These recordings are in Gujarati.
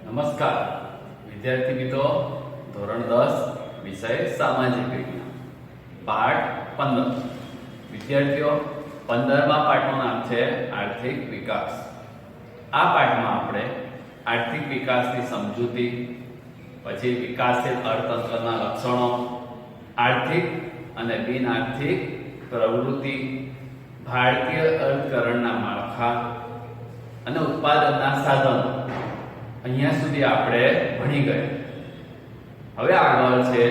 નમસ્કાર વિદ્યાર્થી મિત્રો, ધોરણ 10 વિષય સામાજિક વિજ્ઞાન પાઠ 15. વિદ્યાર્થીઓ, 15મા પાઠનું નામ છે આર્થિક વિકાસ. આ પાઠમાં આપણે આર્થિક વિકાસની સમજૂતી, પછી વિકાસશીલ અર્થતંત્રના લક્ષણો, આર્થિક અને બિન આર્થિક પ્રવૃત્તિ, ભારતીય અર્થકરણના માળખા અને ઉત્પાદનના સાધનો અહીંયા સુધી આપણે ભણી ગયા. હવે આગળ છે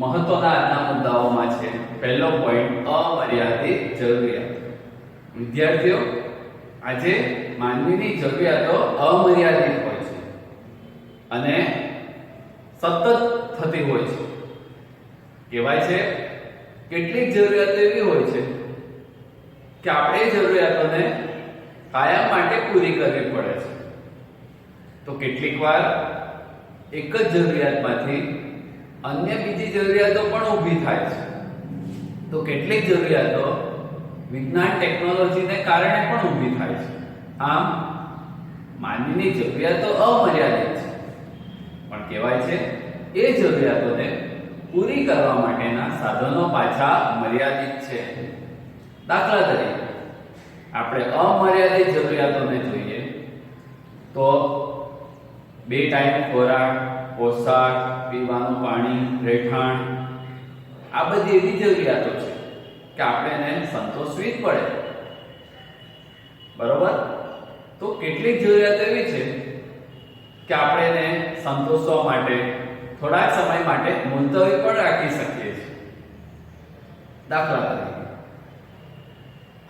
મહત્વના આજના મુદ્દાઓમાં છે પહેલો પોઈન્ટ, અમર્યાદિત જરૂરિયાત. વિદ્યાર્થીઓ, આજે માનવીની જરૂરિયાતો અમર્યાદિત હોય છે અને સતત થતી હોય છે. કહેવાય છે કેટલીક જરૂરિયાતો એવી હોય છે કે આપણે જરૂરિયાતોને કાયમ માટે પૂરી કરવી પડે છે. તો કેટલીક વાર એક જ જરૂરિયાતમાંથી અન્ય બીજી જરૂરિયાતો પણ ઊભી થાય છે. તો કેટલીક જરૂરિયાતો વિજ્ઞાન ટેકનોલોજીને કારણે પણ ઊભી થાય છે. આમ માનવીની જરૂરિયાતો અમર્યાદિત છે, પણ કહેવાય છે એ જરૂરિયાતોને પૂરી કરવા માટેના સાધનો પાછા મર્યાદિત છે. દાખલા તરીકે આપણે અમર્યાદિત જરૂરિયાતોને જોઈએ તો 2 ટાઈમ ખોરાક, પોશાક, પીવાનું પાણી, રહેઠાણ, આ બધી એવી જરૂરિયાતો છે કે આપણે એને સંતોષવી જ પડે. બરોબર? તો કેટલીક જરૂરિયાતો એવી છે કે આપણે એને સંતોષવા માટે થોડાક સમય માટે મુલતવી પણ રાખી શકીએ છીએ. દાખલા તરીકે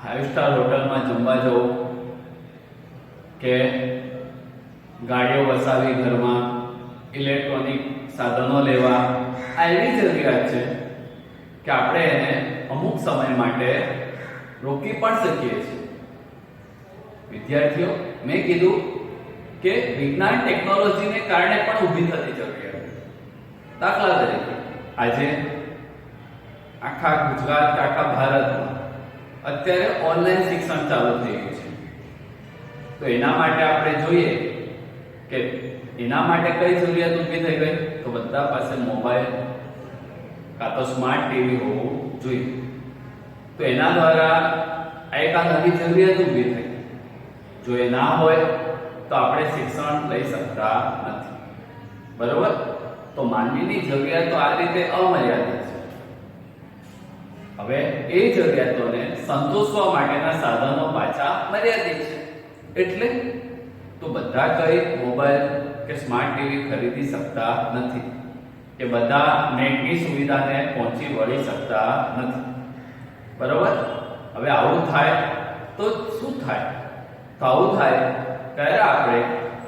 5 સ્ટાર હોટલમાં જમવા જવું, કે ગાડીઓ વસાવી ઘરમાં, ઇલેક્ટ્રોનિક સાધનો લેવા, આ એવી જરૂરિયાત છે કે આપણે એને અમુક સમય માટે રોકી પણ શકીએ છીએ. વિદ્યાર્થીઓ, મેં કીધું કે વિજ્ઞાન ટેકનોલોજીને કારણે પણ ઊભી થતી જરૂરિયાત. દાખલા તરીકે આજે આખા ગુજરાત, આખા ભારતમાં અત્યારે ઓનલાઈન શિક્ષણ ચાલુ થઈ ગયું છે. તો એના માટે આપણે જોઈએ કે એના માટે કઈ જરૂરિયાત ઊભી થઈ ગઈ? તો બધા પાસે મોબાઈલ કાં તો સ્માર્ટ ટીવી હોવું જોઈએ. તો એના દ્વારા એક આ નવી જરૂરિયાત ઊભી થઈ. જો એ ના હોય તો આપણે શિક્ષણ લઈ શકતા નથી. બરોબર? તો માનવીની જરૂરિયાતો આ રીતે અમર્યાદિત છે. હવે એ જરૂરિયાતોને સંતોષવા માટેના સાધનો પાછા મર્યાદિત છે. એટલે તો બધા કઈ મોબાઈલ કે સ્માર્ટ ટીવી ખરીદી શકતા નથી, કે બધા નેટની સુવિધાને પહોંચી વળી શકતા નથી. બરોબર? હવે આવું થાય તો શું થાય? તો આવું થાય ત્યારે આપણે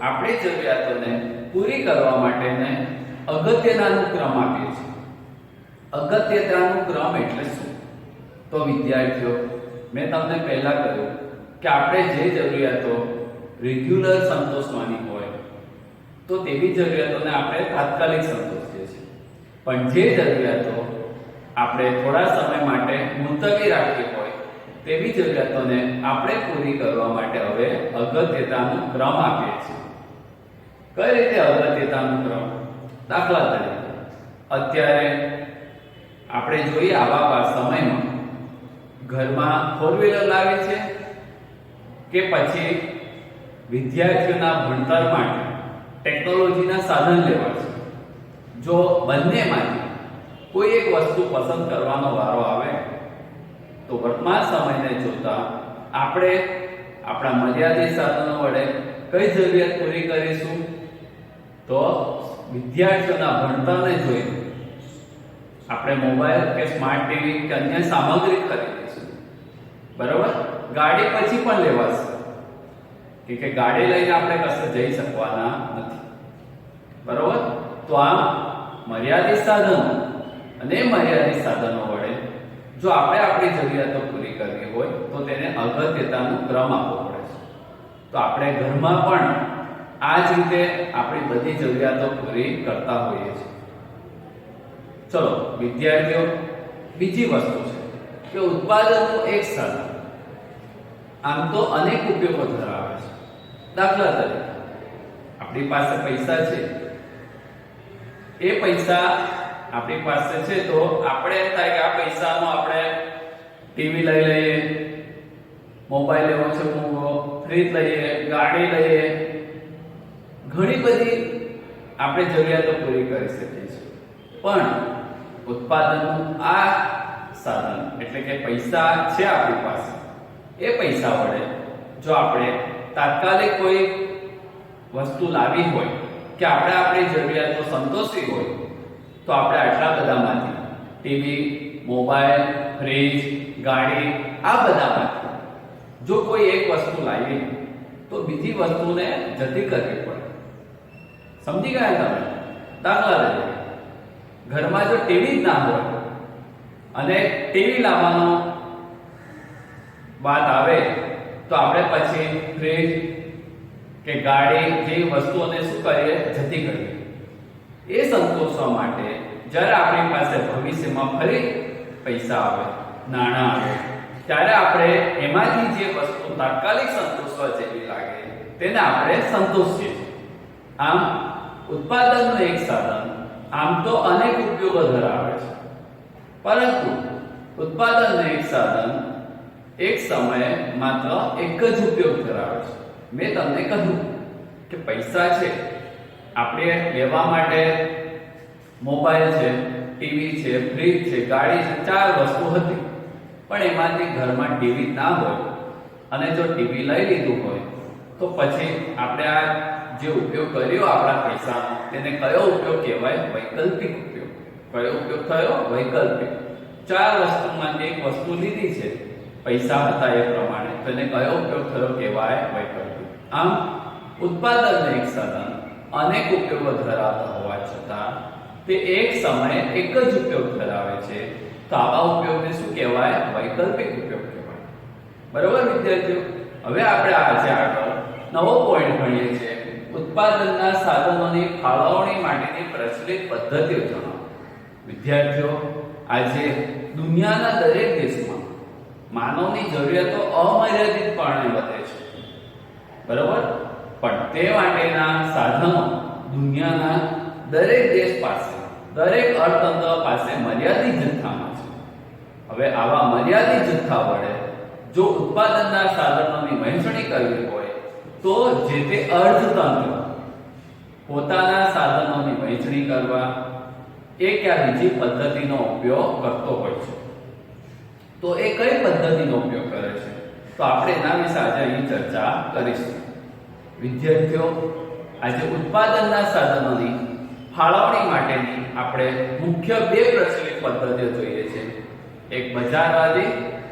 આપણી જરૂરિયાતોને પૂરી કરવા માટેને અગત્યતાનો ક્રમ આપીએ છીએ. અગત્યતાનો ક્રમ એટલે શું? તો વિદ્યાર્થીઓ, મેં તમને પહેલા કહ્યું કે આપણે જે જરૂરિયાતો રેગ્યુલર સંતોષવાની હોય તો તેવી જરૂરિયાતોને આપણે તાત્કાલિક સંતોષીએ છીએ. પણ જે જરૂરિયાતો આપણે થોડા સમય માટે મુલતવી રાખવી હોય તેવી જરૂરિયાતોને આપણે પૂરી કરવા માટે હવે અગત્યતાનો ક્રમ આપીએ છીએ. કઈ રીતે અગત્યતાનો ક્રમ? દાખલા તરીકે અત્યારે આપણે જોઈએ આવા સમયમાં ઘરમાં 4-વ્હીલર લાવી છે કે પછી વિદ્યાર્થીઓના ભણતર માટે ટેકનોલોજીના સાધન લેવા છે. જો બંનેમાંથી કોઈ એક વસ્તુ પસંદ કરવાનો વારો આવે તો વર્તમાન સમયને જોતા આપણે આપણા મર્યાદિત સાધનો વડે કઈ જરૂરિયાત પૂરી કરીશું? તો વિદ્યાર્થીઓના ભણતરને જોઈ આપણે મોબાઈલ કે સ્માર્ટ ટીવી કે અન્ય સામગ્રી ખરીદીશું. બરોબર? ગાડી પછી પણ લેવાશે કે ગાડી લઈને આપણે કશે જઈ શકવાના નથી. બરોબર? તો આ મર્યાદિત સાધનો અને મર્યાદિત સાધનો વડે જો આપણે આપણી જરૂરિયાતો પૂરી કરવી હોય તો તેને અગત્યતાનો ક્રમ આપવો પડે છે. તો આપણે ઘરમાં પણ આ જ રીતે આપણી બધી જરૂરિયાતો પૂરી કરતા હોઈએ છીએ. ચલો વિદ્યાર્થીઓ, બીજી વસ્તુ છે કે ઉત્પાદનનું એક સાધન આમ તો અનેક ઉપયોગો ધરાવે છે. દાખલા તરીકે આપણી પાસે પૈસા છે, એ પૈસા આપણી પાસે છે તો આપણે એમ થાય કે આ પૈસાનો આપણે ટીવી લઈ લઈએ, મોબાઈલ લેવો છે મોંઘો, ફ્રીજ લઈએ, ગાડી લઈએ, ઘણી બધી આપણે જરૂરિયાતો પૂરી કરી શકીએ છીએ. પણ ઉત્પાદનનું આ સાધન એટલે કે પૈસા છે આપણી પાસે, એ પૈસા વડે જો આપણે તાત્કાલિક કોઈ વસ્તુ લાવી હોય કે આપણે આપણી જરૂરિયાતો સંતોષવી હોય તો આપણે આટલા બધામાંથી ટીવી, મોબાઈલ, ફ્રીજ, ગાડી આ બધામાંથી જો કોઈ એક વસ્તુ લાવી તો બીજી વસ્તુને જતી કરવી પડે. સમજી ગયા તમે? દાખલા તરીકે ઘરમાં જો ટીવી જ ના હોય અને ટીવી લાવવાનો વાત આવે તો આપણે પછી ફ્રીજ કે ગાડી જેવી વસ્તુઓને શું કરીએ? જતી કરીએ. એ સંતોષવા માટે જ્યારે આપણી પાસે ભવિષ્યમાં ફરી પૈસા આવે, નાણાં આવે, ત્યારે આપણે એમાંથી જે વસ્તુ તાત્કાલિક સંતોષવા જેવી લાગે તેને આપણે સંતોષીએ. આમ ઉત્પાદનનું એક સાધન આમ તો અનેક ઉપયોગો ધરાવે છે, પરંતુ ઉત્પાદનનું એક સાધન એક સમયે માત્ર એક જ ઉપયોગ ધરાવે છે. મેં તમને કહ્યું કે પૈસા છે, આપણે લેવા માટે મોબાઈલ છે, ટીવી છે, ફ્રીજ છે, ગાડી છે, 4 વસ્તુ હતી. પણ એમાંથી ઘરમાં ટીવી ના હોય અને જો ટીવી લઈ લીધું હોય તો પછી આપણે આ જે ઉપયોગ કર્યો આપણા પૈસાનો તેને કયો ઉપયોગ કહેવાય? વૈકલ્પિક ઉપયોગ. કયો ઉપયોગ થયો? વૈકલ્પિક. 4 વસ્તુમાંથી એક વસ્તુ લીધી છે, પૈસા હતા એ પ્રમાણે, તો એને કયો ઉપયોગ થયો કહેવાય? વૈકલ્પિક. આમ ઉત્પાદનનું એક સાધન અનેક ઉપયોગો ધરાવતા હોવા છતાં તે એક સમયે એક જ ઉપયોગ ધરાવે છે, તો આવા ઉપયોગને શું કહેવાય? વૈકલ્પિક ઉપયોગ કહેવાય. બરાબર વિદ્યાર્થીઓ? હવે આપણે આજે આગળ નવો પોઈન્ટ ભણીએ છીએ, ઉત્પાદનના સાધનોની ફાળવણી માટેની પ્રચલિત પદ્ધતિઓ જણાવો. વિદ્યાર્થીઓ, આજે દુનિયાના દરેક દેશમાં માનવની જરૂરિયાતો અમર્યાદિતપણે વધે છે. બરાબર? પણ તે માટેના સાધનો દુનિયાના દરેક દેશ પાસે, દરેક અર્થતંત્ર પાસે મર્યાદિત જથ્થામાં છે. હવે આવા મર્યાદિત જથ્થા વડે જો ઉત્પાદનના સાધનોની વહેંચણી કરવી હોય તો જે તે અર્થતંત્ર પોતાના સાધનોની વહેંચણી કરવા એક યા બીજી પદ્ધતિનો ઉપયોગ કરતો હોય છે. તો એ કઈ પદ્ધતિનો ઉપયોગ કરે છે? તો આપણે એના વિશે આજે અહીં ચર્ચા કરીશું. વિદ્યાર્થીઓ, આજે ઉત્પાદનના સાધનોની ફાળવણી માટેની આપણે મુખ્ય 2 પ્રચલિત પદ્ધતિઓ જોઈએ છે, એક બજારવાદી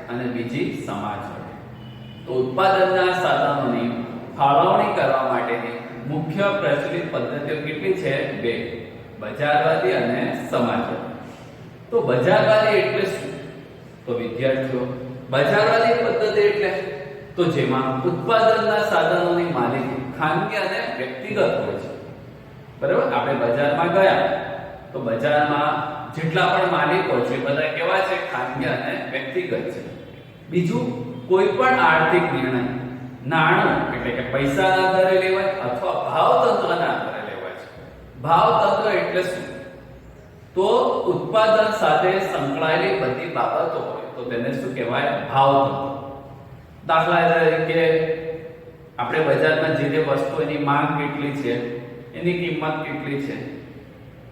અને બીજી સમાજવાદી. તો ઉત્પાદનના સાધનોની ફાળવણી કરવા માટેની મુખ્ય પ્રચલિત પદ્ધતિઓ કેટલી છે? 2, બજારવાદી અને સમાજવાદી. તો બજારવાદી એટલે શું? તો વિદ્યાર્થીઓ, બજારવાદી પદ્ધતિ એટલે તો જેમાં ઉત્પાદનના સાધનોની માલિકી ખાનગી અને વ્યક્તિગત હોય છે. બરાબર? આપણે બજારમાં ગયા તો બજારમાં જેટલા પણ માલિકો છે બધા કેવા છે? ખાનગી અને વ્યક્તિગત છે. બીજું, કોઈ પણ આર્થિક નિર્ણય નાણું એટલે કે પૈસાના આધારે લેવાય અથવા ભાવતંત્રના આધારે લેવાય છે. ભાવતંત્ર એટલે શું? તો ઉત્પાદન સાથે સંકળાયેલી બધી બાબતો હોય તો તેને શું કહેવાય? ભાવતંત્ર. દાખલા તરીકે આપણે બજારમાં જે વસ્તુ એની માંગ કેટલી છે, એની કિંમત કેટલી છે,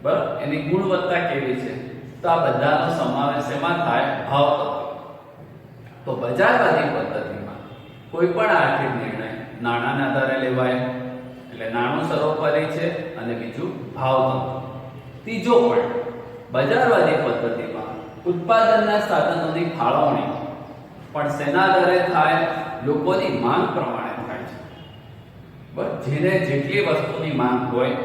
બરાબર, એની ગુણવત્તા કેવી છે, તો આ બધાનો સમાવેશ એમાં થાય? ભાવતંત્ર. તો બજારવાદી પદ્ધતિમાં કોઈ પણ આર્થિક નિર્ણય નાણાંના આધારે લેવાય એટલે નાણું સર્વોપરી છે અને બીજું ભાવતંત્ર. ત્રીજો પોઈન્ટ, બજારવાદી પદ્ધતિમાં ઉત્પાદનના સાધનોની ફાળવણી પણ શેના આધારે થાય? લોકોની માંગ પ્રમાણે થાય છે. બરાબર? જેને જેટલી વસ્તુની માંગ હોય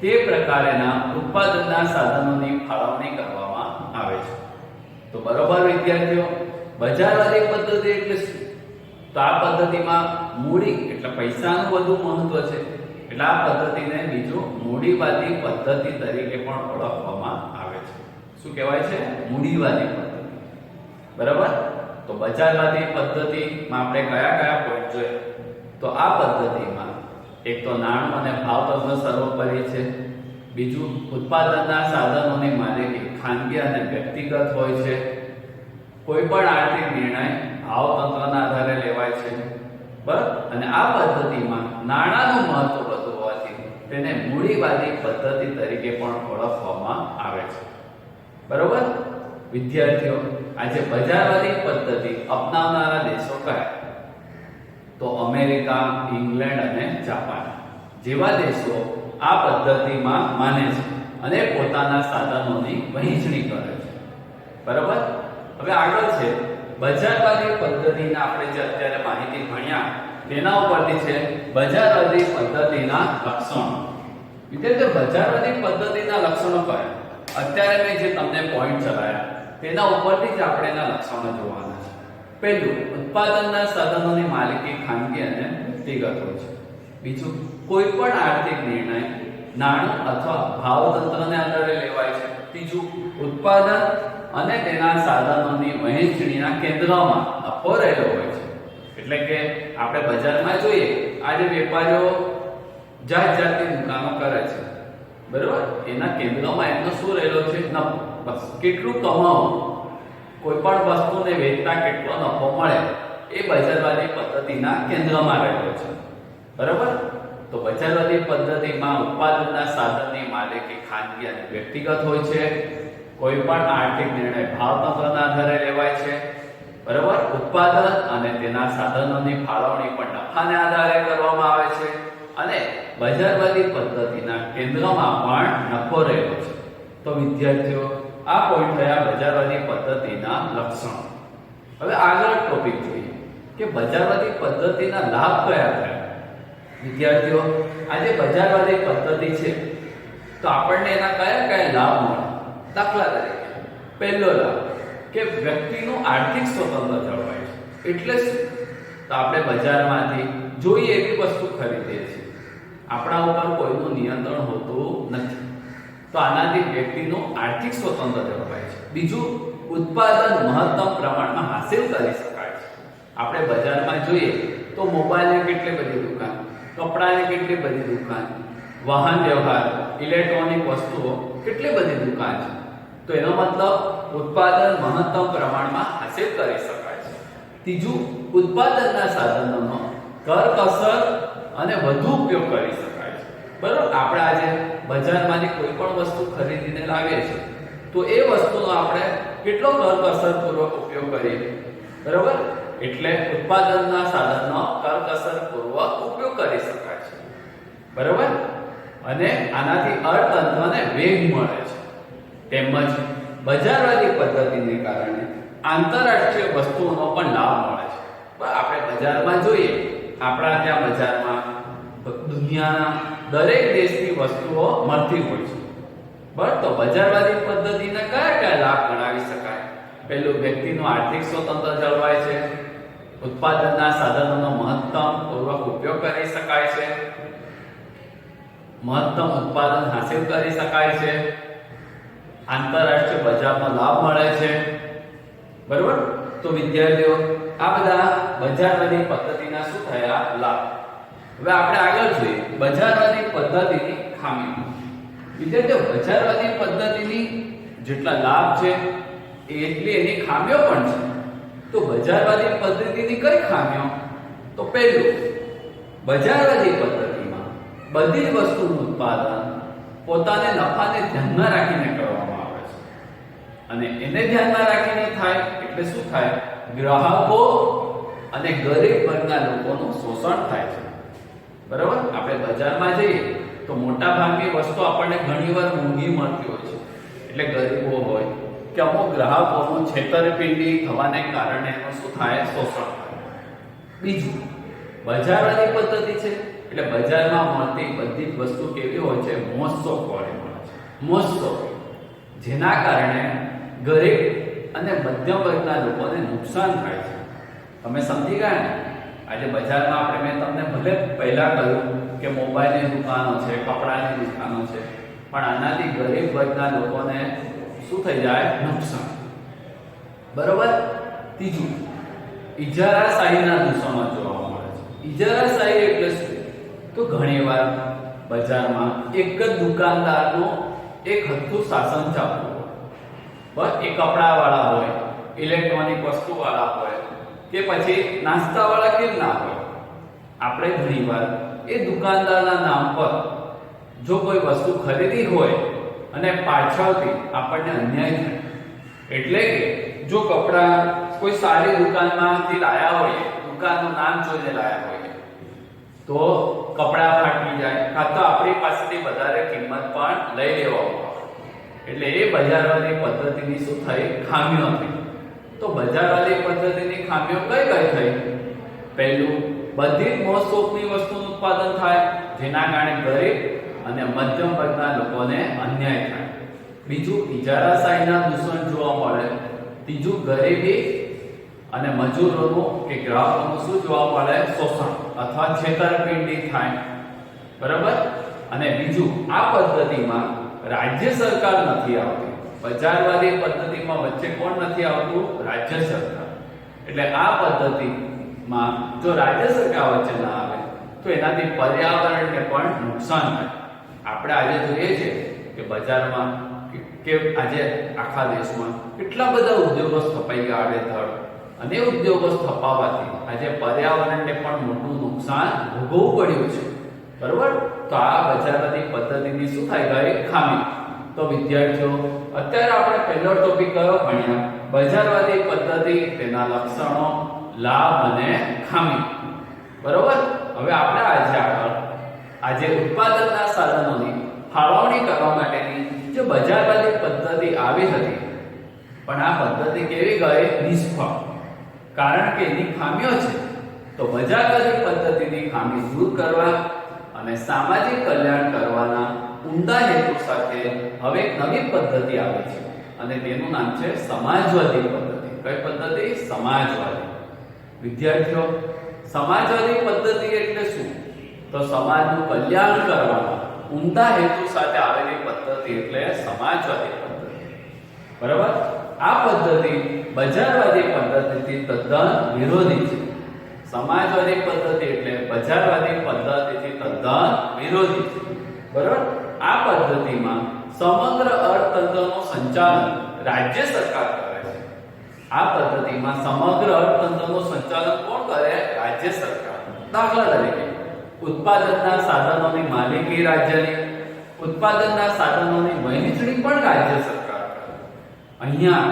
તે પ્રકારેના ઉત્પાદનના સાધનોની ફાળવણી કરવામાં આવે છે. તો બરોબર વિદ્યાર્થીઓ, બજારવાદી પદ્ધતિ એટલે શું? તો આ પદ્ધતિમાં મૂડી એટલે પૈસાનું વધુ મહત્વ છે, એટલે આ પદ્ધતિને બીજું મૂડીવાદી પદ્ધતિ તરીકે પણ ઓળખવામાં આવે છે. શું કહેવાય છે? મૂડીવાદી પદ્ધતિ. બરાબર? તો બજારવાદી પદ્ધતિમાં આપણે કયા કયા પોઈન્ટ જોયા? તો આ પદ્ધતિમાં એક તો નાણું અને ભાવતંત્ર સર્વોપરી છે, બીજું ઉત્પાદનના સાધનોની માલિકી ખાનગી અને વ્યક્તિગત હોય છે, કોઈ પણ આર્થિક નિર્ણય ભાવતંત્રના આધારે લેવાય છે, બરાબર. અને આ પદ્ધતિમાં નાણાંનું મહત્વ વધુ હોવાથી તેને મૂડીવાદી પદ્ધતિ તરીકે પણ ઓળખવામાં આવે છે, બરોબર. વિદ્યાર્થીઓ, આજે બજારવાદી પદ્ધતિ અપનાવનારા દેશો કયા? તો અમેરિકા, ઇંગ્લેન્ડ અને જાપાન જેવા દેશો આ પદ્ધતિમાં માને છે અને પોતાના સાધનોની વહેંચણી કરે છે, બરાબર. હવે આગળ છે બજારવાદી પદ્ધતિના આપણે જે અત્યારે માહિતી ભણ્યા તેના ઉપરથી છે બજારવાદી પદ્ધતિના લક્ષણો. વિદ્યાર્થીઓ, બજારવાદી પદ્ધતિના લક્ષણો કયા? અત્યારે મેં જે તમને પોઈન્ટ ચલાવ્યા તેના ઉપરથી જ આપણે એના લક્ષણો જોવાના છે. પહેલું, ઉત્પાદનના સાધનોની માલિકી ખાનગી અને વ્યક્તિગત હોય છે. બીજું, કોઈ પણ આર્થિક નિર્ણય નાણું અથવા ભાવતંત્રને આધારે લેવાય છે. ત્રીજું, ઉત્પાદન અને તેના સાધનોની વહેંચણીના કેન્દ્રમાં નફો રહેલો હોય છે. એટલે કે આપણે બજારમાં જોઈએ, આજે વેપારીઓ જાત જાતની દુકાનો કરે છે, બરાબર. એના કેન્દ્રમાં એમનો શું રહેલો છે? નફો. બસ કેટલું કમાવું, કોઈ પણ વસ્તુને વેચતા કેટલો નફો મળે, એ બજારવાદી પદ્ધતિના કેન્દ્રમાં રહેલો છે, બરાબર. તો બજારવાદી પદ્ધતિમાં ઉત્પાદનના સાધનની માલિકી ખાનગી અને વ્યક્તિગત હોય છે, કોઈ પણ આર્થિક નિર્ણય ભાવતંત્રના આધારે લેવાય છે, બરાબર. ઉત્પાદન અને તેના સાધનોની ફાળવણી પણ નફાને આધારે કરવામાં આવે છે અને બજારવાદી પદ્ધતિના કેન્દ્રમાં પણ નફો રહેલો છે. તો વિદ્યાર્થીઓ, આ પોઈન્ટ થયા બજારવાદી પદ્ધતિના લક્ષણો. હવે આગળ ટોપિક જોઈએ કે બજારવાદી પદ્ધતિના લાભ કયા કયા. વિદ્યાર્થીઓ, આજે બજારવાદી પદ્ધતિ છે તો આપણને એના કયા કયા લાભ મળે? દાખલા તરીકે પહેલો લાભ કે વ્યક્તિનું આર્થિક સ્વતંત્ર જળવાય છે. એટલે શું? તો આપણે બજારમાંથી જોઈએ એવી વસ્તુ ખરીદીએ છીએ, આપણા ઉપર કોઈનું નિયંત્રણ હોતું નથી. તો આનાથી વ્યક્તિનું આર્થિક સ્વતંત્ર જળવાય છે. બીજું, ઉત્પાદન મહત્તમ પ્રમાણમાં હાંસિલ કરી શકાય છે. આપણે બજારમાં જોઈએ તો મોબાઈલની કેટલી બધી દુકાન, કપડાની કેટલી બધી દુકાન, વાહન વ્યવહાર, ઇલેક્ટ્રોનિક વસ્તુઓ કેટલી બધી દુકાન છે. તો એનો મતલબ ઉત્પાદન મહત્તમ પ્રમાણમાં હાંસિલ કરી શકાય છે. ત્રીજું, ઉત્પાદનના સાધનોનો કરકસર અને વધુ ઉપયોગ કરી શકાય છે, બરાબર. આપણે આજે બજારમાંથી કોઈ પણ વસ્તુ ખરીદીને લાવીએ છીએ તો એ વસ્તુનો આપણે કેટલો કરકસરપૂર્વક ઉપયોગ કરીએ, બરાબર. એટલે ઉત્પાદનના સાધનનો કરકસરપૂર્વક ઉપયોગ કરી શકાય છે, બરાબર. અને આનાથી અર્થતંત્રને વેગ મળે છે. તેમજ બજારવાદી પદ્ધતિને કારણે આંતરરાષ્ટ્રીય વસ્તુઓનો પણ લાભ મળે છે. આપણે બજારમાં જોઈએ, આપણા ત્યાં બજારમાં દુનિયાના દરેક દેશની વસ્તુઓ મળતી હોય છે, બરાબર. તો બજારવાદી પદ્ધતિના કયા કયા લાભ ગણાવી શકાય? પહેલું, વ્યક્તિનું આર્થિક સ્વતંત્ર જળવાય છે, ઉત્પાદનના સાધનોનો મહત્તમ પૂર્વક ઉપયોગ કરી શકાય છે, મહત્તમ ઉત્પાદન હાંસિલ કરી શકાય છે, આંતરરાષ્ટ્રીય બજારનો લાભ મળે છે, બરાબર. તો વિદ્યાર્થીઓ, આ બધા બજારવાદી પદ્ધતિના શું થયા? લાભ. હવે આપણે આગળ જોઈએ બજારવાદી પદ્ધતિની ખામીઓ. વિદ્યાર્થીઓ, બજારવાદી પદ્ધતિની જેટલા લાભ છે એટલી એની ખામીઓ પણ છે. તો બજારવાદી પદ્ધતિની કઈ ખામીઓ? તો પહેલું, બજારવાદી પદ્ધતિમાં બધી જ વસ્તુનું ઉત્પાદન પોતાને નફાને ધ્યાનમાં રાખીને કરવામાં આવે છે અને એને ધ્યાનમાં રાખીને થાય એટલે શું થાય? ગ્રાહકો અને ગરીબ વર્ગના લોકોનું શોષણ થાય છે, બરાબર. આપણે બજારમાં જઈએ તો મોટા ભાગની વસ્તુ આપણને ઘણીવાર મોંઘી મળતી હોય છે, એટલે ગરીબો હોય કે અમુક ગ્રાહકોનું છેતરપિંડી થવાને કારણે એનું શું થાય? શોષણ થાય. બીજું, બજારવાદી પદ્ધતિ છે એટલે બજારમાં મળતી બધી જ વસ્તુ કેવી હોય છે? મોજશોખ વાળી મળે છે, મોજશોખ, જેના કારણે ગરીબ અને મધ્યમ વર્ગના લોકોને નુકસાન થાય છે. તમે સમજી ગયા ને? આજે બજારમાં આપણે, મેં તમને ભલે પહેલા કહ્યું કે મોબાઈલની દુકાનો છે, કપડાની દુકાનો છે, પણ આનાથી ગરીબ વર્ગના લોકોને શું થઈ જાય? નુકસાન, બરોબર. ત્રીજું, ઇજારાશાહીના દૂષણો જોવા મળે છે. ઇજારાશાહી એટલે શું? તો ઘણીવાર બજારમાં એક જ દુકાનદારનું એક હથ્થું શાસન ચાલતું હોય, બસ એ કપડાવાળા હોય, ઇલેક્ટ્રોનિક વસ્તુવાળા હોય કે પછી નાસ્તાવાળા કેમ ના હોય, આપણે ઘણીવાર એ દુકાનદારના નામ પર જો કોઈ વસ્તુ ખરીદી હોય અને પાછળથી આપણને અન્યાય થાય, એટલે કે જો કપડા કોઈ સારી દુકાનમાંથી લાયા હોય, દુકાનનું નામ જોઈને લાયા હોય તો કપડા ફાટી જાય કાં તો આપણી પાસેથી વધારે કિંમત પણ લઈ લેવામાં આવે, એટલે એ બજારવાળી પદ્ધતિની શું થઈ? ખામીઓ થઈ. તો બજારવાળી પદ્ધતિની ખામીઓ કઈ કઈ થઈ? પહેલું, બધી જ મોજશોખની વસ્તુનું ઉત્પાદન થાય જેના કારણે ગરીબ અને મધ્યમ વર્ગના લોકોને અન્યાય થાય. બીજું, ઇજારાશાહીના દૂષણ જોવા મળે. ત્રીજું, ગરીબી અને મજૂરોનું કે ગ્રાહકોનું શું જોવા મળે? શોષણ અથવા છેતરપિંડી થાય. બરાબર? અને બીજું, આ પદ્ધતિમાં રાજ્ય સરકાર નથી આવતી. બજારવાળી પદ્ધતિમાં વચ્ચે કોણ નથી આવતું? રાજ્ય સરકાર. એટલે આ પદ્ધતિમાં જો રાજ્ય સરકાર વચ્ચે ના આવે તો એનાથી પર્યાવરણને પણ નુકસાન થાય. આપણે આજે જોઈએ છે કે બજારમાં કે આજે આખા દેશમાં કેટલા બધા ઉદ્યોગો સ્થપાઈ ગયા આડેધડ, અને ઉદ્યોગો સ્થપાવવાથી આજે પર્યાવરણને પણ મોટું નુકસાન ભોગવવું પડ્યું છે. બરોબર? તો આ બજારવાળી પદ્ધતિની શું થાય ગઈ? ખામી. તો વિદ્યાર્થીઓ, અત્યારે આપણે પહેલો ટોપિક કયો ભણ્યા? બજારવાળી પદ્ધતિ, તેના લક્ષણો, લાભ અને ખામી. બરોબર? હવે આપણે આજે ઉત્પાદનના સાધનોની ફાળવણી કરવા માટેની જે બજારવાળી પદ્ધતિ આવી હતી, પણ આ પદ્ધતિ કેવી ગઈ? નિષ્ફળ. કારણ કે એની ખામીઓ છે. તો બજારવાળી પદ્ધતિની ખામી દૂર કરવા અને સામાજિક કલ્યાણ કરવાના ઉમદા હેતુ સાથે હવે એક નવી પદ્ધતિ આવી છે અને તેનું નામ છે સમાજવાદી પદ્ધતિ. કઈ પદ્ધતિ? સમાજવાદી. વિદ્યાર્થીઓ, સમાજવાદી પદ્ધતિ એટલે શું? તો સમાજનું કલ્યાણ કરવાના ઉમદા હેતુ સાથે આવેલી પદ્ધતિ એટલે સમાજવાદી પદ્ધતિ. બરાબર? આ પદ્ધતિ બજારવાદી પદ્ધતિથી તદ્દન વિરોધી છે. સમાજવાદી પદ્ધતિ એટલે બજારવાદી પદ્ધતિથી તદ્દન વિરોધી છે. બરાબર? આ પદ્ધતિમાં સમગ્ર અર્થતંત્રનું સંચાલન રાજ્ય સરકાર કરે છે. આ પદ્ધતિમાં સમગ્ર અર્થતંત્રનું સંચાલન કોણ કરે? રાજ્ય સરકાર. દાખલા તરીકે, ઉત્પાદનના સાધનોની માલિકી રાજ્યની, ઉત્પાદનના સાધનોની વહેંચણી પણ રાજ્ય સરકાર કરે. અહીંયા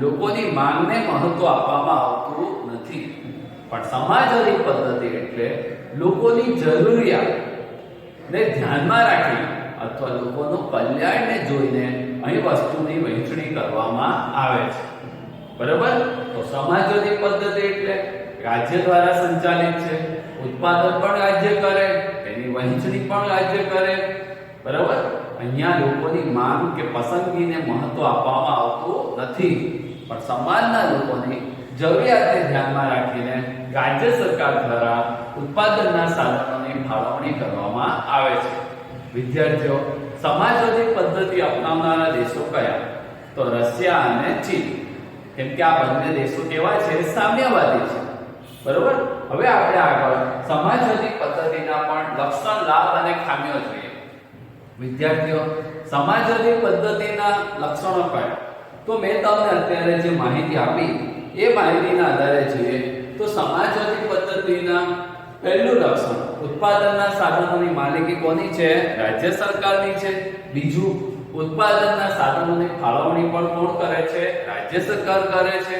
લોકોની માંગને મહત્વ આપવામાં આવતું નથી, પણ સમાજવાદી પદ્ધતિ એટલે લોકોની જરૂરિયાતને ધ્યાનમાં રાખી અથવા લોકોનું કલ્યાણને જોઈને અહીં વસ્તુની વહેંચણી કરવામાં આવે છે. બરાબર? તો સમાજવાદી પદ્ધતિ એટલે રાજ્ય દ્વારા સંચાલિત છે. ઉત્પાદન પણ રાજ્ય કરે, તેની વહેંચણી પણ રાજ્ય કરે. બરાબર? અહીંયા લોકોની માંગ કે પસંદગીને મહત્વ આપવામાં આવતું નથી, પણ સમાજના લોકોની જરૂરિયાતને ધ્યાનમાં રાખીને રાજ્ય સરકાર દ્વારા ઉત્પાદનના સાધનોની ફાળવણી કરવામાં આવે છે. વિદ્યાર્થીઓ, સમાજવાદી પદ્ધતિ અપનાવનારા દેશો કયા? તો રશિયા અને ચીન. કેમ કે આ બંને દેશો કેવા છે? સામ્યવાદી છે. બરોબર? હવે આપણે આગળ સમાજવાદી પદ્ધતિના પણ લક્ષણ, લાભ અને ખામીઓ જોઈએ. વિદ્યાર્થીઓ, સમાજવાદી પદ્ધતિના લક્ષણો કયા? તો મેં તમને અત્યારે જે માહિતી આપી એ માહિતીના આધારે જોઈએ તો સમાજવાદી પદ્ધતિના પહેલું લક્ષણ, ઉત્પાદનના સાધનોની માલિકી કોની છે? રાજ્ય સરકારની છે. બીજું, ઉત્પાદનના સાધનોની ફાળવણી પણ કોણ કરે છે? રાજ્ય સરકાર કરે છે.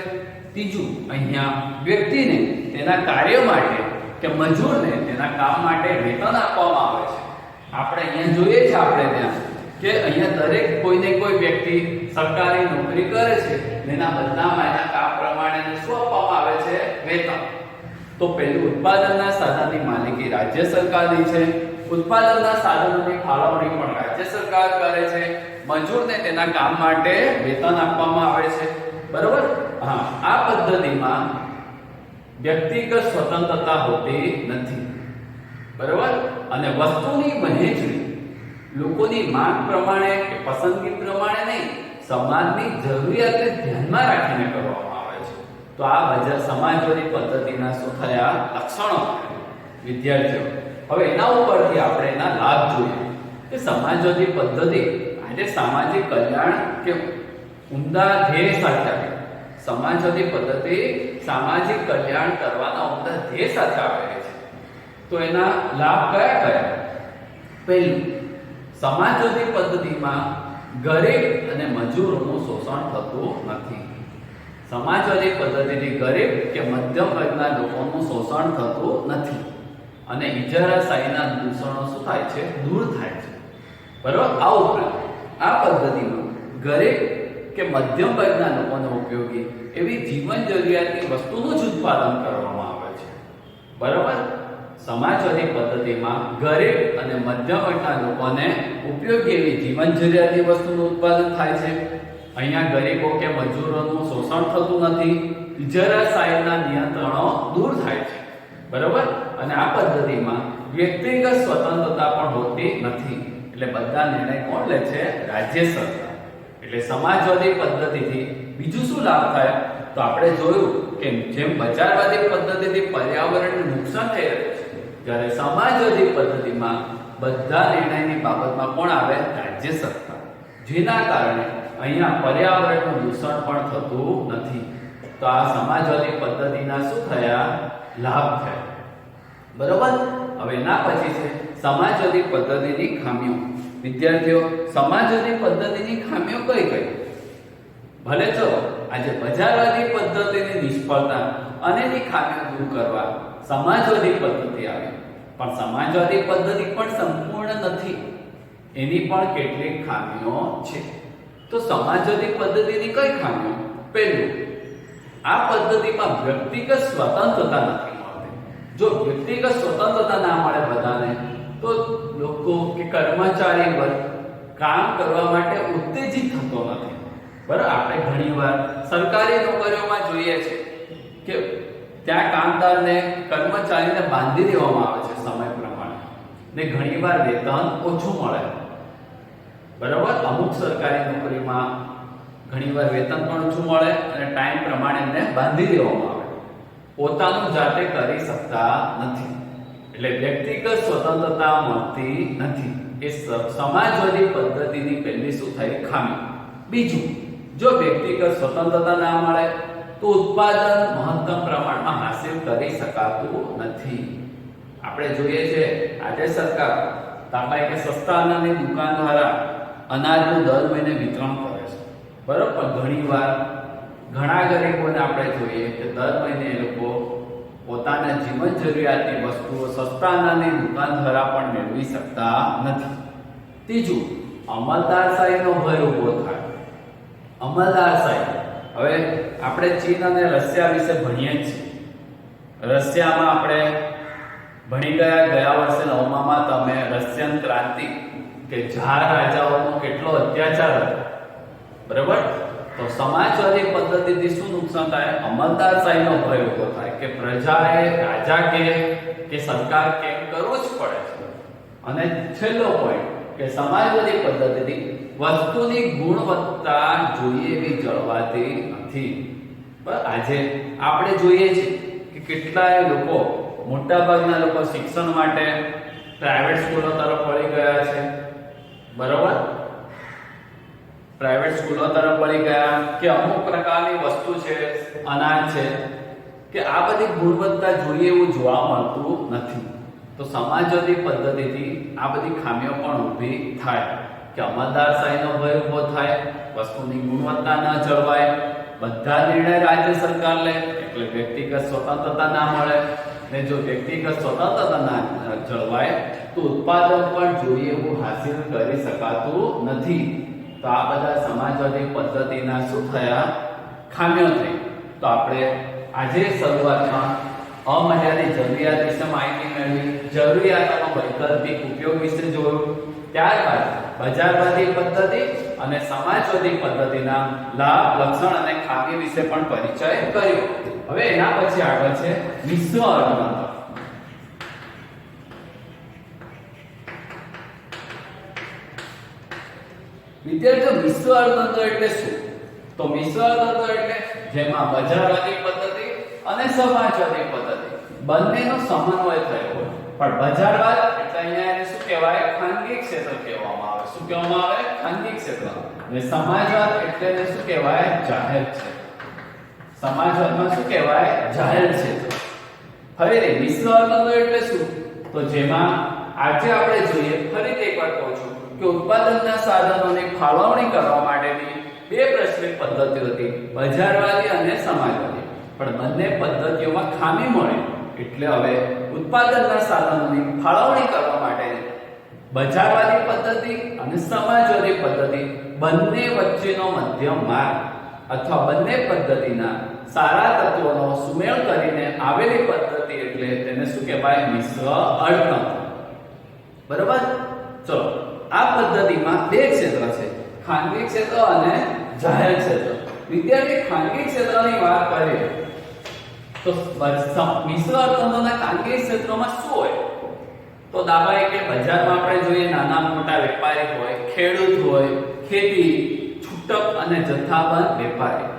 ત્રીજું, અહીંયા વ્યક્તિને તેના કાર્ય માટે કે મજૂરને તેના કામ માટે વેતન આપવામાં આવે છે. આપણે અહીંયા જોઈએ છે આપણે ત્યાં કે અહીંયા દરેક કોઈને કોઈ વ્યક્તિ સરકારી નોકરી કરે છે, એના બદલામાં એના કામ પ્રમાણે શું આપવામાં આવે છે? વેતન. તો પહેલું, ઉત્પાદનના સાધનની માલિકી રાજ્ય સરકારની છે. ઉત્પાદનના સાધનોની ફાળવણી પણ રાજ્ય સરકાર કરે છે. મજૂરને તેના કામ માટે વેતન આપવામાં આવે છે. બરોબર? હા, આ પદ્ધતિમાં વ્યક્તિગત સ્વતંત્રતા હોતી નથી. બરોબર? અને વસ્તુની વહેંચણી લોકોની માંગ પ્રમાણે કે પસંદગી પ્રમાણે નહીં, સમાજની જરૂરિયાતને ધ્યાનમાં રાખીને કરવામાં આવે છે. તો આ સમાજવાદી પદ્ધતિના શું થયા? લક્ષણો. વિદ્યાર્થીઓ, હવે એના ઉપરથી આપણે એના લાભ જોઈએ કે સમાજવાદી પદ્ધતિ આજે સામાજિક કલ્યાણ કે ઉમદા ધ્યેય સાથે આવે. સમાજવાદી પદ્ધતિ સામાજિક કલ્યાણ કરવાના ઉમદા ધ્યેય સાથે આવેલી છે. તો એના લાભ કયા કયા? પહેલું, સમાજવાદી પદ્ધતિમાં ગરીબ અને મજૂરોનું શોષણ થતું નથી. સમાજવાદી પદ્ધતિથી ગરીબ કે મધ્યમ વર્ગના લોકોનું શોષણ થતું નથી અને ઇજારાશાહીના દૂષણો શું થાય છે? દૂર થાય છે. બરાબર. આ ઉપરાંત આ પદ્ધતિમાં ગરીબ કે મધ્યમ વર્ગના લોકોને ઉપયોગી એવી જીવન જરૂરિયાતની વસ્તુનું જ ઉત્પાદન કરવામાં આવે છે. બરાબર. સમાજવાદી પદ્ધતિમાં ગરીબ અને મધ્યમ વર્ગના લોકોને ઉપયોગી એવી જીવન જરૂરિયાતની વસ્તુનું ઉત્પાદન થાય છે. અહીંયા ગરીબો કે મજૂરોનું શોષણ થતું નથી, ઇજારાશાહીના નિયંત્રણો દૂર થાય છે. બરાબર. અને આ પદ્ધતિમાં વ્યક્તિગત સ્વતંત્રતા પણ હોતી નથી. એટલે બધા નિર્ણય કોણ લે છે? રાજ્ય સરકાર. એટલે સમાજવાદી પદ્ધતિથી બીજું શું લાભ થાય? તો આપણે જોયું કે જેમ બજારવાદી પદ્ધતિથી પર્યાવરણને નુકસાન થઈ રહ્યું છે, જ્યારે સમાજવાદી પદ્ધતિમાં બધા નિર્ણયની બાબતમાં કોણ આવે? રાજ્ય સરકાર. જેના કારણે અહીંયા પર્યાવરણનું દૂષણ પણ થતું નથી. તો આ સમાજવાદી પદ્ધતિના શું થયા? લાભ થયા. બરોબર. હવે એના પછી છે સમાજવાદી પદ્ધતિની ખામીઓ. વિદ્યાર્થીઓ, સમાજવાદી પદ્ધતિની ખામીઓ કઈ કઈ? ભલે ચલો આજે બજારવાદી પદ્ધતિની નિષ્ફળતા અને એની ખામીઓ દૂર કરવા સમાજવાદી પદ્ધતિ આવી, પણ સમાજવાદી પદ્ધતિ પણ સંપૂર્ણ નથી. એની પણ કેટલીક ખામીઓ છે. તો સમાજવાદી પદ્ધતિની કઈ ખામીઓ? પહેલું, આ પદ્ધતિમાં વ્યક્તિગત સ્વતંત્રતા નથી મળતી. જો વ્યક્તિગત સ્વતંત્રતા ના મળે બધાને, તો લોકો કે કર્મચારી વર્ગ કામ કરવા માટે ઉત્તેજિત થતો નથી. બરાબર. આપણે ઘણીવાર સરકારી નોકરીઓમાં જોઈએ છે કે ત્યાં કામદારને કર્મચારીને બાંધી દેવામાં આવે છે સમય પ્રમાણે, ને ઘણીવાર વેતન ઓછું મળે. બરાબર. અમુક સરકારી નોકરીમાં ઘણીવાર વેતન પણ ઓછું મળે અને ટાઈમ પ્રમાણે એમને બાંધી દેવામાં આવે. પોતાનું જાતે કરી શકતા નથી. એટલે વ્યક્તિગત સ્વતંત્રતા મળતી નથી. એ સમાજવાદી પદ્ધતિની પહેલી શું થઈ? ખામી. બીજું, જો વ્યક્તિગત સ્વતંત્રતા ના મળે તો ઉત્પાદન મહત્તમ પ્રમાણમાં હાંસલ કરી શકાતું નથી. આપણે જોઈએ છે આજે સરકાર દાખલા કે સસ્તા અનાજની દુકાન દ્વારા અનાજનું દર મહિને વિતરણ કરે છે. બરાબર. પણ ઘણીવાર ઘણા ગરીબોને આપણે જોઈએ કે દર મહિને એ લોકો પોતાના જીવન જરૂરિયાતની વસ્તુઓ સસ્તા અનાજની દુકાન દ્વારા પણ મેળવી શકતા નથી. ત્રીજું, અમલદારશાહીનો ભય ઊભો થાય. અમલદારશાહી. હવે આપણે ચીન અને રશિયા વિશે ભણીએ છીએ. રશિયામાં આપણે ભણી ગયા વર્ષે 9માં તમે રશિયન ક્રાંતિ કે ઝાર રાજાઓનો કેટલો અત્યાચાર હતો. બરાબર. તો સમાજવાદી પદ્ધતિથી શું નુકસાન થાય? અમલદારશાહીનો ભય ઊભો થાય કે પ્રજાએ રાજા કે સરકાર કેમ કરવું જ પડે છે. અને છેલ્લો પોઈન્ટ કે સમાજવાદી પદ્ધતિથી વસ્તુની ગુણવત્તા જોઈએ એવી જળવાતી નથી. આજે આપણે જોઈએ છીએ કે કેટલાય લોકો, મોટાભાગના લોકો શિક્ષણ માટે પ્રાઇવેટ સ્કૂલો તરફ વળી ગયા છે. બરાબર. પ્રાઇવેટ સ્કૂલો તરફ વળી ગયા કે અમુક પ્રકારની વસ્તુ છે, અનાજ છે, કે આ બધી ગુણવત્તા જોઈએ એવું જોવા મળતું નથી. તો સમાજવાદી પદ્ધતિથી આ બધી ખામીઓ પણ ઊભી થાય કે અમલદારશાહીનો ભય ઊભો થાય, વસ્તુની ગુણવત્તા ન જળવાય, બધા નિર્ણય રાજ્ય સરકાર લે એટલે વ્યક્તિગત સ્વતંત્રતા ના મળે, ને જો વ્યક્તિગત સ્વતંત્રતા ના જળવાય તો ઉત્પાદન પણ જોઈએ એવું હાંસલ કરી શકાતું નથી. તો આ બધા સમાજવાદી પદ્ધતિના શું થયા? ખામીઓ થઈ. તો આપણે આજે શરૂઆતમાં અમર્યાદિત જરૂરિયાત વિશે માહિતી મેળવી, જરૂરિયાતોનો વૈકલ્પિક ઉપયોગ વિશે જોયું. ત્યારબાદ બજારવાદી પદ્ધતિ અને સમાજવાદી પદ્ધતિના લાભ, લક્ષણ અને ખામી વિશે પણ પરિચય કર્યો. હવે એના પછી આગળ છે મિશ્ર અર્થતંત્ર. વિદ્યાર્થીઓ, મિશ્ર અર્થતંત્ર એટલે શું? તો મિશ્ર અર્થતંત્ર એટલે જેમાં બજારવાદી પદ્ધતિ અને સમાજવાદી પદ્ધતિ બંનેનો સમન્વય થયો હોય. પણ બજારવાદ એટલે અહીંયા એને શું કહેવાય? ખાનગી ક્ષેત્ર કહેવામાં આવે. શું કહેવામાં આવે? ખાનગી ક્ષેત્ર. અને સમાજવાદ એટલે એને શું કહેવાય? જાહેર ક્ષેત્ર. સમાજવાદમાં શું કહેવાય? જાહેર ક્ષેત્ર. હવે મિશ્ર અર્થતંત્ર એટલે શું? તો જેમાં આજે આપણે જોઈએ, ફરીથી એકવાર કહું છું કે ઉત્પાદનના સાધનોની ફાળવણી કરવા માટેની બે પ્રચલિત પદ્ધતિઓ હતી, બજારવાદી અને સમાજવાદી. પણ બંને પદ્ધતિઓમાં ખામી મળી એટલે હવે ઉત્પાદનના સાધનોની ફાળવણી કરવા માટે બજારવાદી પદ્ધતિ અને સમાજવાદી પદ્ધતિ બંને વચ્ચેનો મધ્યમ માર્ગ અથવા બંને પદ્ધતિના સારા તત્વોનો સુમેળ કરીને આવેલી પદ્ધતિ એટલે તેને શું કહેવાય? મિશ્ર અર્થતંત્ર. બરોબર? ચલો, આ પદ્ધતિમાં બે ક્ષેત્ર છે, ખાનગી ક્ષેત્ર અને જાહેર ક્ષેત્ર. વિદ્યાર્થી, ખાનગી ક્ષેત્રની વાત કરીએ તો મિશ્ર અર્થતંત્રના ખાનગી ક્ષેત્રમાં શું હોય? તો દાખલા કે બજારમાં આપણે જોઈએ નાના મોટા વેપારી હોય, ખેડૂત હોય, ખેતી, છૂટક અને જથ્થાબંધ વેપારી.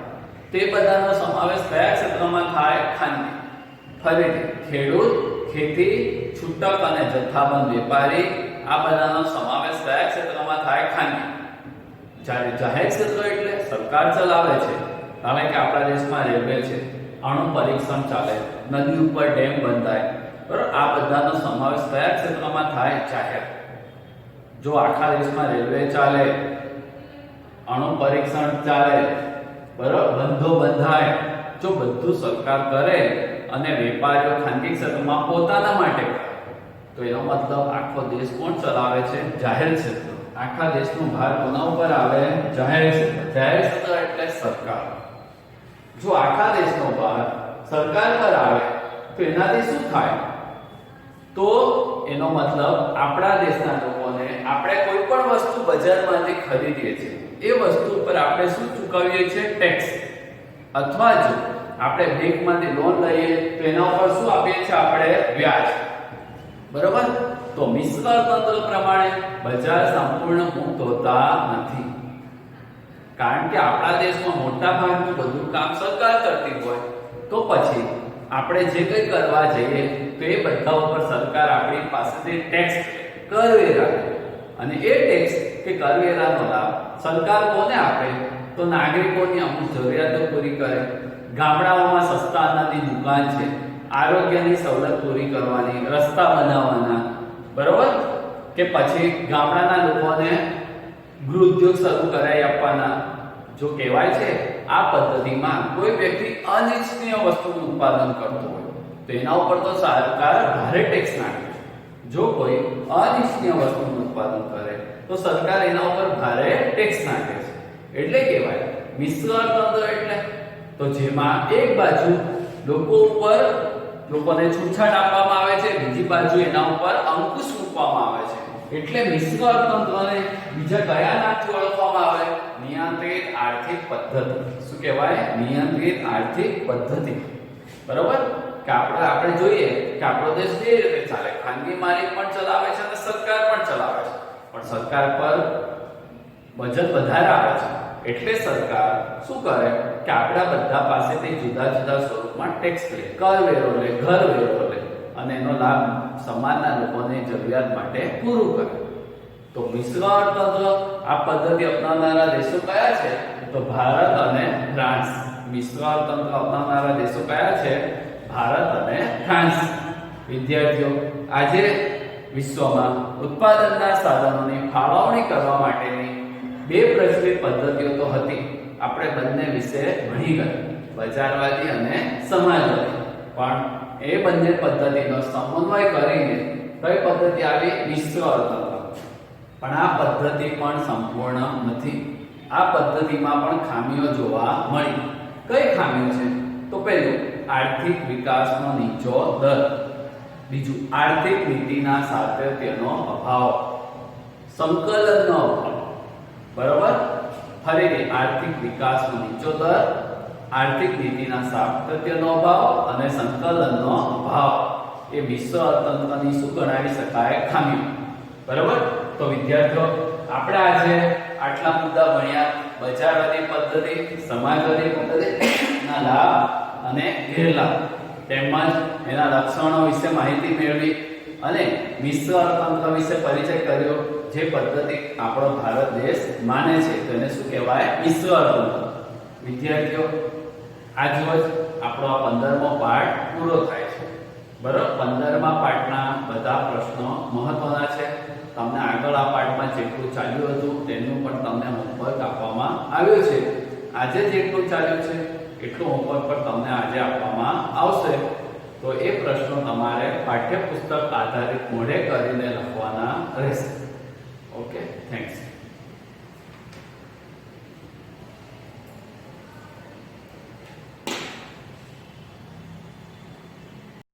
તે બધાનો સમાવેશ કયા ક્ષેત્રમાં થાય? ખાનગી. ફરીથી, ખેડૂત, ખેતી, છૂટક અને જથ્થાબંધ વેપારી, આ બધાનો સમાવેશ કયા ક્ષેત્રમાં થાય? ખાનગી. જ્યારે જાહેર ક્ષેત્ર એટલે સરકાર ચલાવે છે. ધારો કે આપણા દેશમાં રેલવે છે, અણુ પરીક્ષણ ચાલે, નદી ઉપર ડેમ બંધાય, બરાબર? આ બધાનો સમાવેશ કયા ક્ષેત્રમાં થાય? જાહેર. જો આખા દેશમાં રેલવે ચાલે, અણુ પરીક્ષણ ચાલે, બરાબર, બંધો બંધાય, જો બધું સરકાર કરે અને વેપારીઓ ખાનગી ક્ષેત્રમાં પોતાના માટે કરે, તો એનો મતલબ આખો દેશ કોણ ચલાવે છે? જાહેર ક્ષેત્ર. આખા દેશનો ભાર કોના ઉપર આવે? જાહેર ક્ષેત્ર. જાહેર ક્ષેત્ર એટલે સરકાર. જો આખા દેશનો ભાર સરકાર પર આવે તો એનાથી શું થાય? તો એનો મતલબ આપણા દેશના લોકોને આપણે કોઈ પણ વસ્તુ બજારમાંથી ખરીદીએ છીએ, એ વસ્તુ પર આપણે શું ચૂકવીએ છીએ? ટેક્સ. અથવા જો આપણે બેંકમાંથી લોન લઈએ તો એના ઉપર શું આપીએ છીએ? આપણે વ્યાજ. બરોબર? તો મિશ્ર અર્થતંત્ર પ્રમાણે બજાર સંપૂર્ણ મુક્ત હોતા નથી, કારણ કે આપણા દેશમાં મોટા ભાગનું બધું કામ સરકાર કરતી હોય, તો પછી આપણે જે કંઈ કરવા જઈએ તો એ બધા ઉપર સરકાર આપણી પાસેથી ટેક્સ, કરવેરા લે. અને એ ટેક્સ કે કરવેરાનો લાભ સરકાર કોને આપે? તો નાગરિકોની અમુક જરૂરિયાતો પૂરી કરે. ગામડાઓમાં સસ્તા અનાજની દુકાન છે, આરોગ્યની સવલત પૂરી કરવાની, રસ્તા બનાવવાના, બરોબર? કે પછી ગામડાના લોકોને ગૃહ ઉદ્યોગ શરૂ કરાવી આપવાના. જો કહેવાય છે આ પદ્ધતિમાં કોઈ વ્યક્તિ અનિચ્છનીય વસ્તુનું ઉત્પાદન કરતો હોય તો એના ઉપર તો સરકાર ભારે ટેક્સ નાખે. જો કોઈ અનિચ્છનીય વસ્તુનું ઉત્પાદન કરે તો સરકાર એના ઉપર ભારે ટેક્સ નાખે છે. એટલે કહેવાય મિશ્ર અર્થતંત્ર. એટલે તો જેમાં એક બાજુ લોકો ઉપર લોકોને છૂટછાટ આપવામાં આવે છે, બીજી બાજુ એના ઉપર અંકુશ મૂકવામાં આવે છે. એટલે મિશ્ર અર્થતંત્રને બીજા કયા નામથી ઓળખવામાં આવે? નિયંત્રિત આર્થિક પદ્ધતિ. શું કહેવાય? નિયંત્રિત આર્થિક પદ્ધતિ. બરોબર? કે આપણે જોઈએ કે આપણો દેશ બે રીતે ચાલે, ખાનગી માલિક પણ ચલાવે છે અને સરકાર પણ ચલાવે છે. પણ સરકાર પર બજેટ વધારે આવે છે એટલે સરકાર શું કરે કે આપણા બધા પાસેથી જુદા જુદા સ્વરૂપમાં ટેક્સ લે, કરવેરો લે, ઘર વેરો લે અને એનો લાભ સમાજના લોકોની જરૂરિયાત માટે પૂરું કરે. તો મિશ્ર અર્થતંત્ર આ પદ્ધતિ અપનાવનારા દેશો કયા છે? તો ભારત અને ફ્રાન્સ. મિશ્ર અર્થતંત્ર અપનાવનારા દેશો કયા છે? ભારત અને ફ્રાન્સ. વિદ્યાર્થીઓ, આજે વિશ્વમાં ઉત્પાદનના સાધનોની ફાળવણી કરવા માટેની બે પ્રચલિત પદ્ધતિઓ તો હતી. આપણે બંને વિશે ભણી ગયા, બજારવાદી અને સમાજવાદી. પણ એ બંને પદ્ધતિનો સમન્વય કરીને કઈ પદ્ધતિ આવી? મિશ્ર અર્થતંત્ર. પણ આ પદ્ધતિ પણ સંપૂર્ણ નથી. આ પદ્ધતિમાં પણ ખામીઓ જોવા મળી. કઈ ખામીઓ છે? તો પહેલું, આર્થિક વિકાસનો નીચો દર. બીજું, આર્થિક નીતિના સાતત્યનો અભાવ, સંકલનનો અભાવ. બરોબર? ફરીથી, આર્થિક વિકાસનો નીચો દર, આર્થિક નીતિના સાતત્યનો અભાવ અને સંકલનનો અભાવ એ મિશ્ર અર્થતંત્રની શું ગણાવી શકાય? ખામીઓ. બરોબર? તો વિદ્યાર્થીઓ, આપણે આજે આટલા મુદ્દા ભણ્યા. બજારવાદી પદ્ધતિ, સમાજવાદી પદ્ધતિના લાભ અને ગેરલાભ તેમજ એના લક્ષણો વિશે માહિતી મેળવી. અને મિશ્ર અર્થતંત્ર વિશે પરિચય કર્યો. જે પદ્ધતિ આપણો ભારત દેશ માને છે તેને શું કહેવાય? મિશ્ર અર્થતંત્ર. વિદ્યાર્થીઓ, આજ રોજ આપણો આ 15મો પાઠ પૂરો થાય છે. બરાબર, 15મા પાઠના બધા પ્રશ્નો મહત્વના છે. તમને આગળ આ પાઠમાં જેટલું ચાલ્યું હતું તેનું પણ તમને હોમવર્ક આપવામાં આવ્યું છે. આજે જેટલું ચાલ્યું છે એટલું હોમવર્ક પણ તમને આજે આપવામાં આવશે. તો એ પ્રશ્નો તમારે પાઠ્યપુસ્તક આધારિત મોઢે કરીને લખવાના રહેશે.